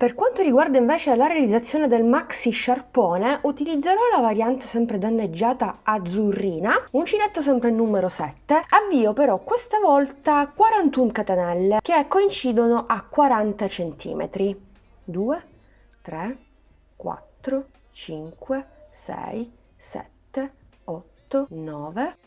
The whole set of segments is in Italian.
Per quanto riguarda invece la realizzazione del maxi sciarpone, utilizzerò la variante sempre danneggiata azzurrina, uncinetto sempre numero 7, avvio però questa volta 41 catenelle che coincidono a 40 cm. 2, 3, 4, 5, 6, 7, 8, 9,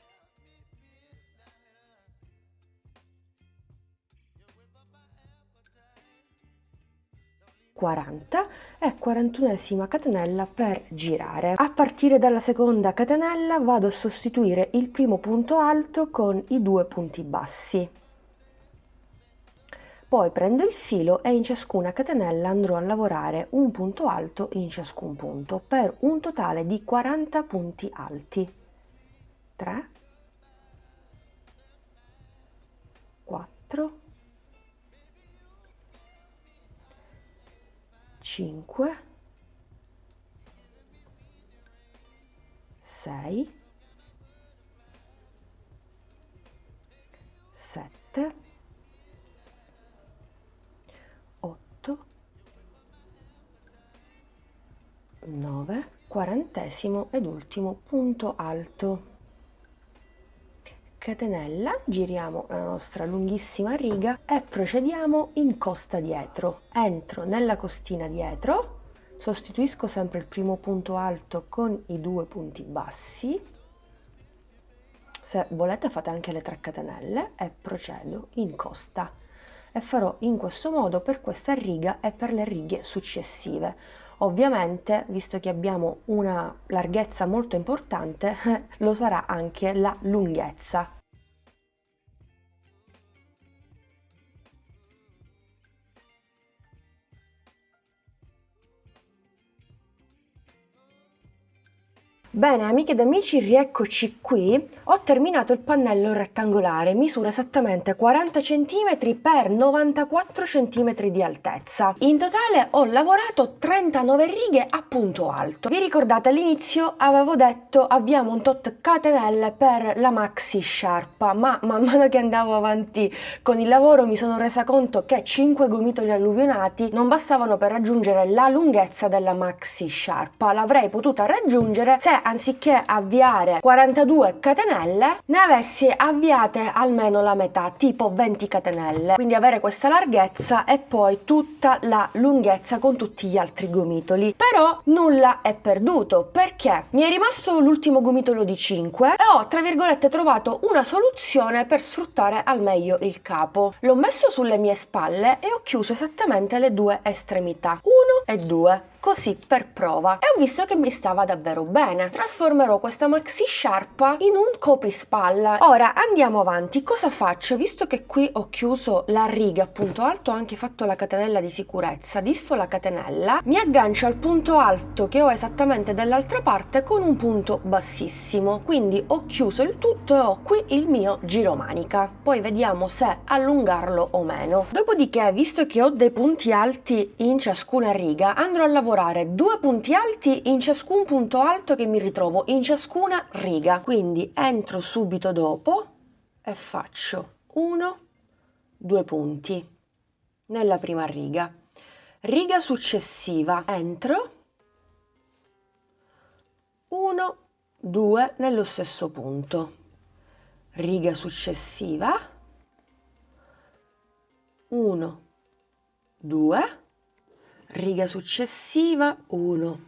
40 e 41esima catenella per girare. A partire dalla seconda catenella vado a sostituire il primo punto alto con i 2 punti bassi. Poi prendo il filo e in ciascuna catenella andrò a lavorare un punto alto in ciascun punto per un totale di 40 punti alti. 3, 4, 5, 6, 7, 8, 9, 40esimo ed ultimo punto alto. Catenella, giriamo la nostra lunghissima riga e procediamo in costa dietro. Entro nella costina dietro, sostituisco sempre il primo punto alto con i 2 punti bassi. Se volete fate anche le 3 catenelle e procedo in costa. E farò in questo modo per questa riga e per le righe successive. Ovviamente, visto che abbiamo una larghezza molto importante, lo sarà anche la lunghezza. Bene amiche ed amici, rieccoci qui. Ho terminato il pannello rettangolare, misura esattamente 40 cm per 94 cm di altezza. In totale ho lavorato 39 righe a punto alto. Vi ricordate all'inizio avevo detto abbiamo un tot catenelle per la maxi sciarpa, ma man mano che andavo avanti con il lavoro mi sono resa conto che 5 gomitoli alluvionati non bastavano per raggiungere la lunghezza della maxi sciarpa. L'avrei potuta raggiungere se anziché avviare 42 catenelle ne avessi avviate almeno la metà, tipo 20 catenelle, quindi avere questa larghezza e poi tutta la lunghezza con tutti gli altri gomitoli. Però nulla è perduto, perché mi è rimasto l'ultimo gomitolo di 5 e ho tra virgolette trovato una soluzione per sfruttare al meglio il capo. L'ho messo sulle mie spalle e ho chiuso esattamente le 2 estremità, 1 e 2, così per prova, e ho visto che mi stava davvero bene. Trasformerò questa maxi sciarpa in un coprispalla. Ora andiamo avanti. Cosa faccio? Visto che qui ho chiuso la riga a punto alto, ho anche fatto la catenella di sicurezza, disfo la catenella, mi aggancio al punto alto che ho esattamente dall'altra parte con un punto bassissimo, quindi ho chiuso il tutto e ho qui il mio giromanica. Poi vediamo se allungarlo o meno. Dopodiché, visto che ho dei punti alti in ciascuna riga, andrò a lavorare 2 punti alti in ciascun punto alto che mi ritrovo in ciascuna riga. Quindi entro subito dopo e faccio 1, 2 punti nella prima riga. Riga successiva, entro 1, 2 nello stesso punto. Riga successiva, 1, 2, riga successiva, 1,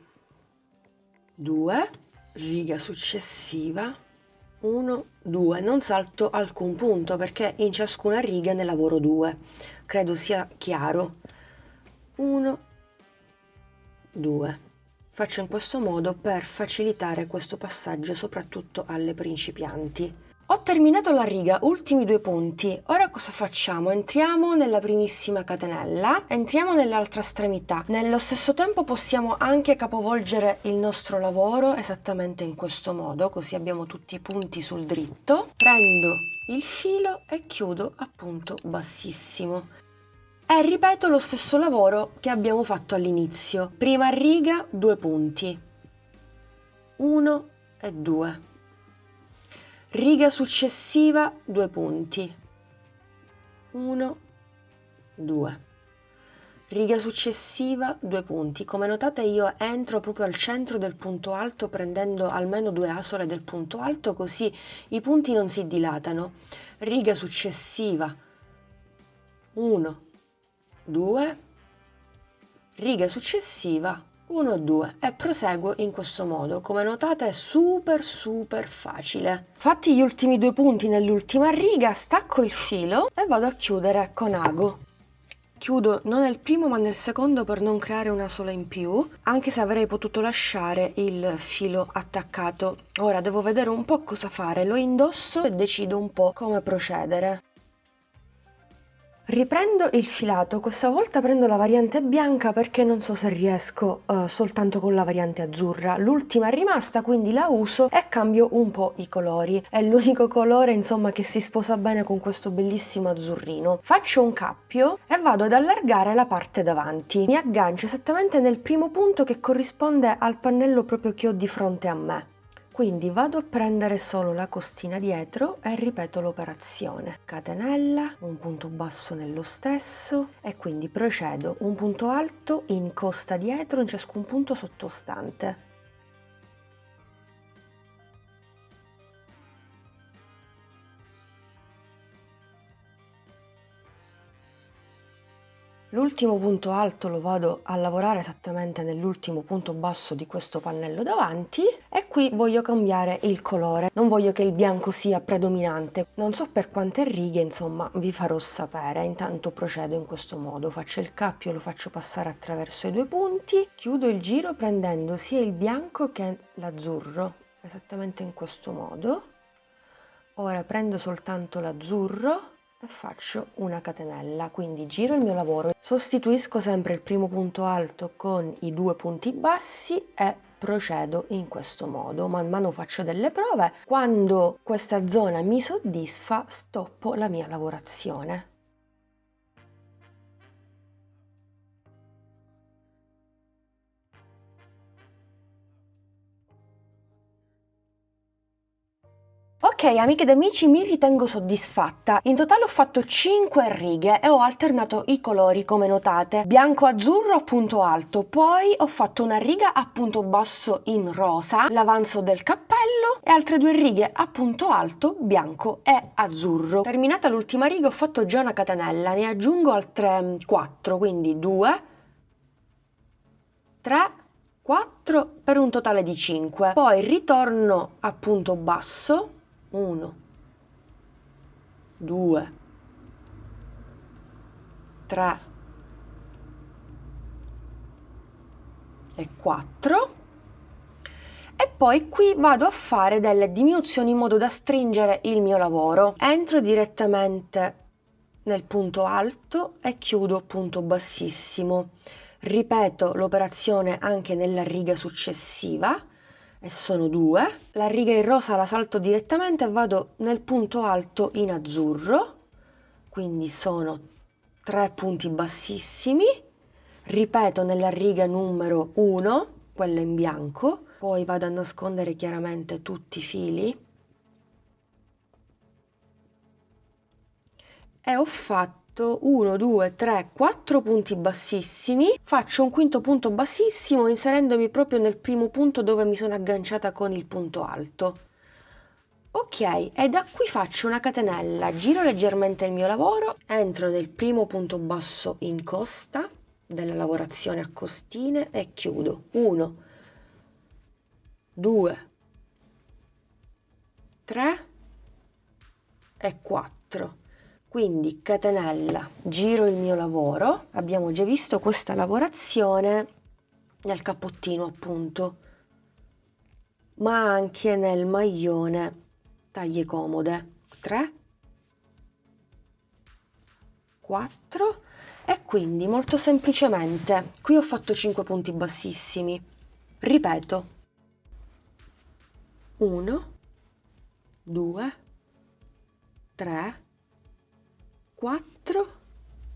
2, riga successiva, 1, 2. Non salto alcun punto perché in ciascuna riga ne lavoro 2. Credo sia chiaro. 1, 2. Faccio in questo modo per facilitare questo passaggio soprattutto alle principianti. Ho terminato la riga, ultimi 2 punti. Ora cosa facciamo? Entriamo nella primissima catenella, entriamo nell'altra estremità. Nello stesso tempo possiamo anche capovolgere il nostro lavoro esattamente in questo modo, così abbiamo tutti i punti sul dritto. Prendo il filo e chiudo a punto bassissimo. E ripeto lo stesso lavoro che abbiamo fatto all'inizio. Prima riga, 2 punti. 1 e 2. Riga successiva, 2 punti. 1, 2. riga successiva, 2 punti. Come notate io entro proprio al centro del punto alto prendendo almeno 2 asole del punto alto, così i punti non si dilatano. Riga successiva, 1, 2, riga successiva, 1, 2 e proseguo in questo modo. Come notate è super facile. Fatti gli ultimi 2 punti nell'ultima riga, stacco il filo e vado a chiudere con ago. Chiudo non nel primo ma nel secondo per non creare una sola in più, anche se avrei potuto lasciare il filo attaccato. Ora devo vedere un po' cosa fare, lo indosso e decido un po' come procedere. Riprendo il filato, questa volta prendo la variante bianca perché non so se riesco soltanto con la variante azzurra. L'ultima è rimasta, quindi la uso e cambio un po' i colori. È l'unico colore, insomma, che si sposa bene con questo bellissimo azzurrino. Faccio un cappio e vado ad allargare la parte davanti. Mi aggancio esattamente nel primo punto che corrisponde al pannello proprio che ho di fronte a me. Quindi vado a prendere solo la costina dietro e ripeto l'operazione. Catenella, un punto basso nello stesso e quindi procedo un punto alto in costa dietro in ciascun punto sottostante. L'ultimo punto alto lo vado a lavorare esattamente nell'ultimo punto basso di questo pannello davanti e qui voglio cambiare il colore, non voglio che il bianco sia predominante, non so per quante righe, insomma vi farò sapere. Intanto procedo in questo modo, faccio il cappio, lo faccio passare attraverso i 2 punti, chiudo il giro prendendo sia il bianco che l'azzurro, esattamente in questo modo. Ora prendo soltanto l'azzurro e faccio una catenella, quindi giro il mio lavoro, sostituisco sempre il primo punto alto con i 2 punti bassi e procedo in questo modo. Man mano faccio delle prove, quando questa zona mi soddisfa stoppo la mia lavorazione. Ok amiche ed amici, mi ritengo soddisfatta. In totale ho fatto 5 righe e ho alternato i colori come notate, bianco-azzurro a punto alto, poi ho fatto una riga a punto basso in rosa, l'avanzo del cappello e altre 2 righe a punto alto bianco e azzurro. Terminata l'ultima riga ho fatto già una catenella, ne aggiungo altre 4, quindi 2, 3, 4 per un totale di 5. Poi ritorno a punto basso, 1, 2, 3 e 4 e poi qui vado a fare delle diminuzioni in modo da stringere il mio lavoro. Entro direttamente nel punto alto e chiudo punto bassissimo. Ripeto l'operazione anche nella riga successiva e sono 2. La riga in rosa la salto direttamente e vado nel punto alto in azzurro, quindi sono 3 punti bassissimi. Ripeto nella riga numero 1, quella in bianco, poi vado a nascondere chiaramente tutti i fili e ho fatto 1, 2, 3, 4 punti bassissimi, faccio un quinto punto bassissimo inserendomi proprio nel primo punto dove mi sono agganciata con il punto alto. Ok, e da qui faccio una catenella, giro leggermente il mio lavoro, entro nel primo punto basso in costa della lavorazione a costine e chiudo. 1, 2, 3 e 4. Quindi catenella, giro il mio lavoro, abbiamo già visto questa lavorazione nel cappottino appunto, ma anche nel maglione taglie comode. 3, 4 e quindi molto semplicemente qui ho fatto 5 punti bassissimi, ripeto 1, 2, 3, 4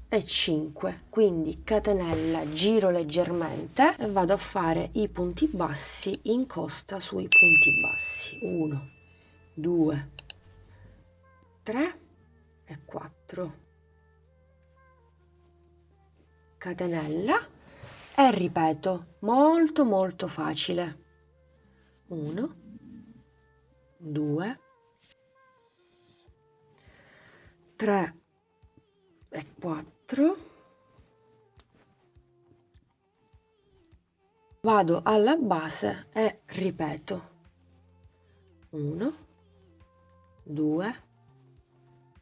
e 5, quindi catenella, giro leggermente e vado a fare i punti bassi in costa sui punti bassi. 1, 2, 3 e 4. catenella e ripeto, molto molto facile. 1, 2, 3 e 4. Vado alla base e ripeto. 1, 2,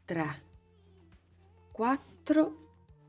3, 4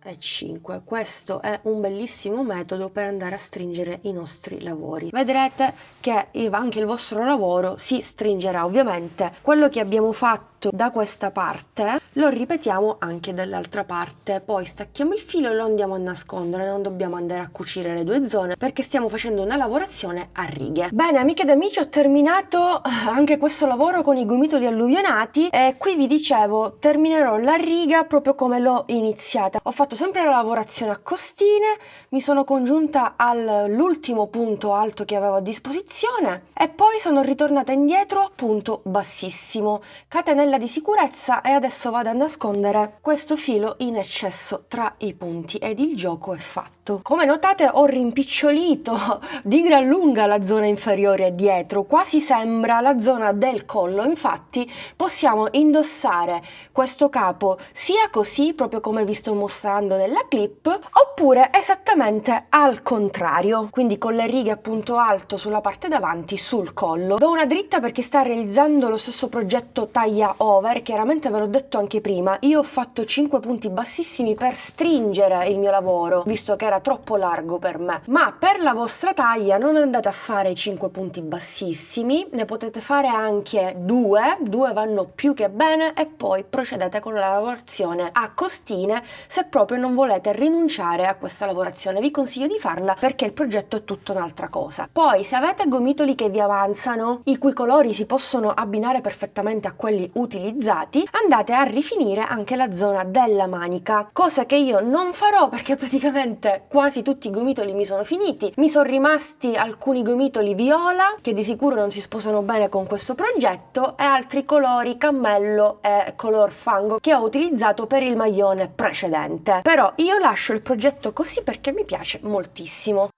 e 5. Questo è un bellissimo metodo per andare a stringere i nostri lavori. Vedrete che anche il vostro lavoro si stringerà. Ovviamente quello che abbiamo fatto da questa parte lo ripetiamo anche dall'altra parte, poi stacchiamo il filo e lo andiamo a nascondere. Non dobbiamo andare a cucire le due zone perché stiamo facendo una lavorazione a righe. Bene amiche ed amici, ho terminato anche questo lavoro con i gomitoli alluvionati e qui vi dicevo terminerò la riga proprio come l'ho iniziata. Ho fatto sempre la lavorazione a costine, mi sono congiunta all'ultimo punto alto che avevo a disposizione e poi sono ritornata indietro a punto bassissimo, catenella di sicurezza, e adesso vado a nascondere questo filo in eccesso tra i punti ed il gioco è fatto. Come notate ho rimpicciolito di gran lunga la zona inferiore dietro, quasi sembra la zona del collo. Infatti possiamo indossare questo capo sia così, proprio come vi sto mostrando nella clip, oppure esattamente al contrario, quindi con le righe a punto alto sulla parte davanti sul collo. Do una dritta per chi sta realizzando lo stesso progetto taglia over. Chiaramente ve l'ho detto anche prima, io ho fatto 5 punti bassissimi per stringere il mio lavoro, visto che era troppo largo per me, ma per la vostra taglia non andate a fare 5 punti bassissimi, ne potete fare anche 2 vanno più che bene, e poi procedete con la lavorazione a costine se proprio non volete rinunciare a questa lavorazione. Vi consiglio di farla perché il progetto è tutta un'altra cosa. Poi se avete gomitoli che vi avanzano, i cui colori si possono abbinare perfettamente a quelli utilizzati, andate a rifinire anche la zona della manica, cosa che io non farò perché praticamente quasi tutti i gomitoli mi sono finiti. Mi sono rimasti alcuni gomitoli viola che di sicuro non si sposano bene con questo progetto, e altri colori cammello e color fango che ho utilizzato per il maglione precedente. Però io lascio il progetto così perché mi piace moltissimo.